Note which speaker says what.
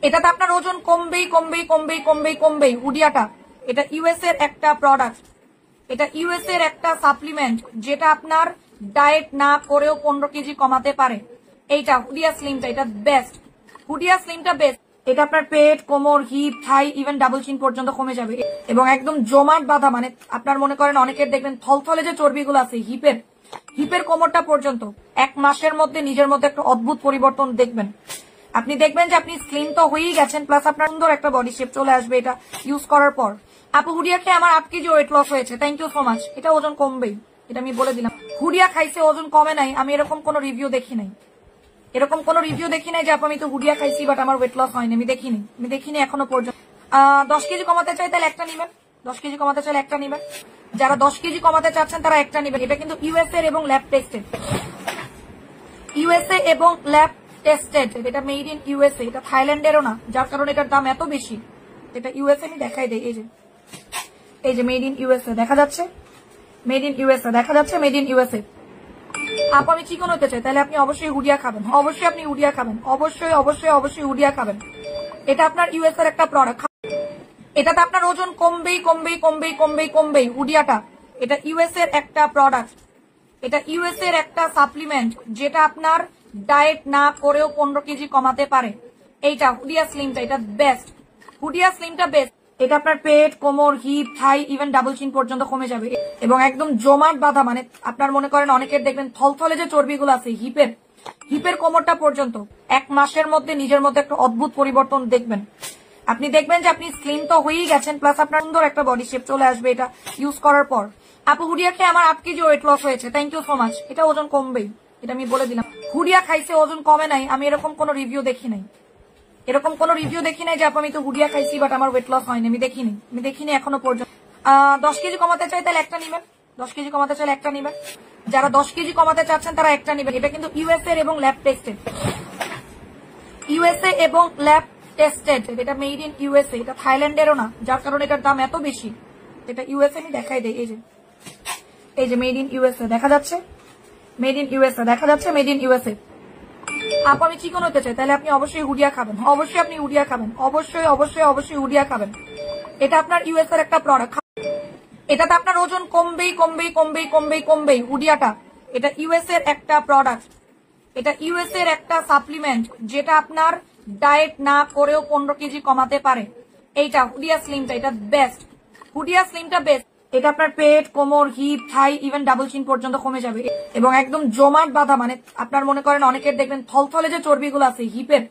Speaker 1: এটাতে আপনার ওজন কমবেই কমবেই কমবেই কমবেই কমবেই। হুডিয়াটা এটা ইউএস এর একটা প্রোডাক্ট, এটা ইউএস এর একটা সাপ্লিমেন্ট যেটা আপনার ডায়েট না করেও 15 কেজি কমাতে পারে। এইটা হুডিয়া স্লিমটা, এটা বেস্ট। হুডিয়া স্লিমটা বেস্ট। এটা আপনার পেট, কোমর, হিপ, থাই, ইভেন ডাবল চিন পর্যন্ত কমে যাবে এবং একদম জমাট বাঁধা, মানে আপনার মনে করেন অনেকের দেখবেন থলথলে যে চর্বিগুলো আছে হিপের কোমরটা পর্যন্ত 1 মাসের মধ্যে নিজের মধ্যে একটা অদ্ভুত পরিবর্তন দেখবেন। আপনি দেখবেন যে আপনি স্লিম তো হয়েই গেছেন, প্লাস আপনার সুন্দর একটা বডি শেপ চলে আসবে এটা ইউজ করার পর। আপু হুডিয়া খেয়ে আমার 8 কেজি ওয়েট লস হয়েছে, থ্যাংক ইউ সো মাচ। এটা ওজন কমবেই, এটা আমি বলে দিলাম। হুডিয়া খাইছে ওজন কমে নাই, আমি এরকম কোন রিভিউ দেখি নাই। যে আপু আমি তো হুডিয়া খাইছি বাট আমার ওয়েট লস হয়নি, আমি দেখিনি এখনো পর্যন্ত। 10 কেজি কমাতে চাই তাহলে একটা নিবেন, 10 কেজি কমাতে চাইলে একটা নিবেন। যারা 10 কেজি কমাতে চাচ্ছেন তারা একটা নিবেন। এটা কিন্তু ইউএসএ এবং ল্যাব টেস্টেড, এটা মেড ইন ইউএসএ, এটা থাইল্যান্ডেরও না, যার কারণে এটার দাম এত বেশি। এটা ইউএসএ আমি দেখাই দেই, এই যে মেড ইন ইউএসএ দেখা যাচ্ছে, মেড ইন ইউএসএ দেখা যাচ্ছে, মেড ইন ইউএসএ। আপু আমি চিকন হতে চাই তাহলে আপনি অবশ্যই হুডিয়া খাবেন, অবশ্যই আপনি হুডিয়া খাবেন, অবশ্যই অবশ্যই অবশ্যই হুডিয়া খাবেন। এটা আপনার ইউএস এর একটা প্রোডাক্ট, এটাতে আপনার ওজন কমবেই কমবেই কমবেই কমবেই কমবেই। হুডিয়াটা এটা ইউএস এর একটা প্রোডাক্ট, এটা ইউএস এর একটা সাপ্লিমেন্ট যেটা আপনার ডায়েট না করেও 15 কেজি কমাতে পারে। এইটা হুডিয়া স্লিমটা, এটা বেস্ট। হুডিয়া স্লিমটা বেস্ট। এটা আপনার পেট, কোমর, হিপ, থাই, ইভেন ডাবল চিন পর্যন্ত কমে যাবে এবং একদম জমাট বাঁধা, মানে আপনার মনে করেন অনেকের দেখবেন থলথলে যে চর্বিগুলো আছে হিপের কোমরটা পর্যন্ত 1 মাসের মধ্যে নিজের মধ্যে একটা অদ্ভুত পরিবর্তন দেখবেন। আপনি দেখবেন যে আপনি স্লিম তো হয়েই গেছেন, প্লাস আপনার সুন্দর একটা বডি শেপ চলে আসবে এটা ইউজ করার পর। আপু হুডিয়া খেয়ে আমার 8 কেজি ওয়েট লস হয়েছে, থ্যাংক ইউ সো মাচ। এটা ওজন কমবেই, এটা আমি বলে দিলাম। হুডিয়া খাইছে ওজন কমে নাই, আমি এরকম কোন রিভিউ দেখি নাই। যে আপু আমি তো হুডিয়া খাইছি বাট আমার ওয়েট লস হয়নি, আমি দেখিনি এখনো পর্যন্ত। 10 কেজি কমাতে চাই তাহলে একটা নিবেন, 10 কেজি কমাতে চাইলে একটা নিবেন। যারা 10 কেজি কমাতে চাচ্ছেন তারা একটা নিবেন। এটা কিন্তু ইউএসএ এবং ল্যাব টেস্টেড, এটা মেড ইন ইউএসএ, এটা থাইল্যান্ডেরও না, যার কারণে এটার দাম এত বেশি। এটা ইউএসএ আমি দেখাই দেই, এই যে মেড ইন ইউএসএ দেখা যাচ্ছে, মেড ইন ইউএসএ দেখা যাচ্ছে, মেড ইন ইউএসএ। আপু আমি চিকন হতে চাই তাহলে আপনি অবশ্যই হুডিয়া খাবেন, অবশ্যই আপনি হুডিয়া খাবেন, অবশ্যই অবশ্যই অবশ্যই হুডিয়া খাবেন। এটা আপনার ইউএস এর একটা প্রোডাক্ট, এটাতে আপনার ওজন কমবেই কমবেই কমবেই কমবেই কমবেই। হুডিয়াটা এটা ইউএস এর একটা প্রোডাক্ট, এটা ইউএস এর একটা সাপ্লিমেন্ট যেটা আপনার ডায়েট না করেও 15 কেজি কমাতে পারে। এইটা হুডিয়া স্লিমটা, এটা বেস্ট। হুডিয়া স্লিমটা বেস্ট। এটা আপনার পেট, কোমর, হিপ, থাই, ইভেন ডাবল চিন পর্যন্ত কমে যাবে এবং একদম জমাট বাঁধা, মানে আপনার মনে করেন অনেকের দেখবেন থলথলে যে চর্বিগুলো আছে হিপের